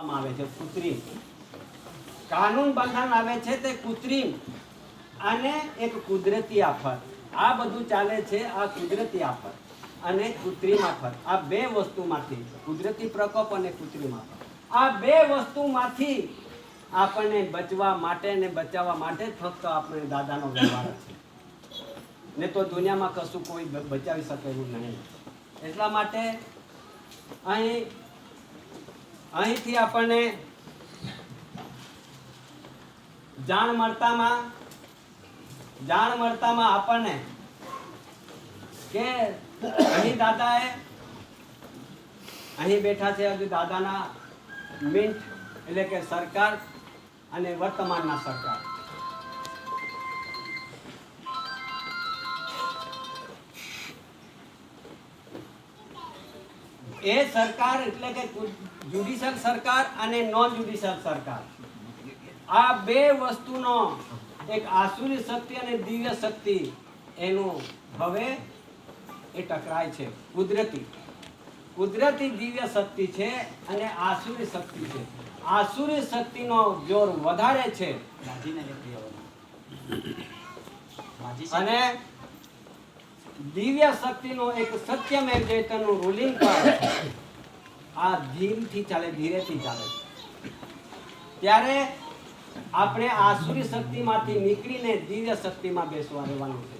આવે છે કૃત્રિમ કાનૂન બંધારણ આવે છે તે કૃત્રિમ અને એક કુદરતી આફત. આ બધું ચાલે છે આ કુદરતી આફત અને કૃત્રિમ આફત. આ બે વસ્તુમાંથી કુદરતી પ્રકોપ અને કૃત્રિમ આફત, આ બે વસ્તુમાંથી આપણને બચવા માટે ને બચાવવા માટે ફક્ત આપણે દાદાનો વ્યવહાર છે, ને તો દુનિયામાં કશું કોઈ બચાવી શકે એવું નહીં. એટલા માટે અહીંથી આપણને જાણ મળતામાં આપણને કે અહીં દાદાએ અહીં બેઠા છે હજુ દાદાના મિન્ટ એટલે કે સરકાર અને વર્તમાનના સરકાર. એ સરકાર એટલે કે જ્યુડિશિયલ સરકાર અને નોન જ્યુડિશિયલ સરકાર, આ બે વસ્તુનો એક આસુરી શક્તિ અને દિવ્ય શક્તિ એનું હવે એ ટકરાય છે. કુદરતી દિવ્ય શક્તિ છે અને આસુરી શક્તિ છે. આસુરી શક્તિનો જોર વધારે છે અને દિવ્ય શક્તિનો એક સત્યમેવ જયતનું રૂલિંગ પર આ ધીરેથી ચાલે. ત્યારે આપણે આસુરી શક્તિમાંથી નીકળીને દિવ્ય શક્તિમાં બેસવા રહેવાનું છે.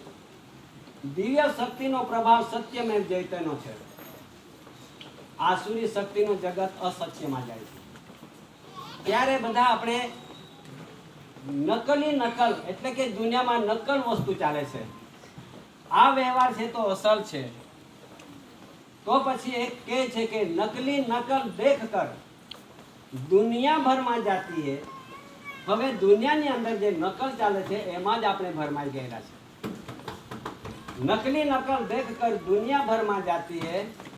દિવ્ય શક્તિનો પ્રભાવ સત્યમેવ જયતનો છે. આસુરી શક્તિનું જગત અસત્યમાં જાય છે. ત્યારે બધા આપણે નકલ એટલે કે દુનિયામાં નકલ વસ્તુ ચાલે છે. આ વ્યવહાર છે તો અસલ છે. તો પછી એક કહે છે કે નકલી નકલ દેખ કર દુનિયા ભરમાં જાતી હે. હવે દુનિયાની અંદર જે નકલ ચાલે છે એમાં જ આપણે ભરમાઈ ગયેલા છે. નકલી નકલ દેખ કર દુનિયા ભરમાં જાતી હે,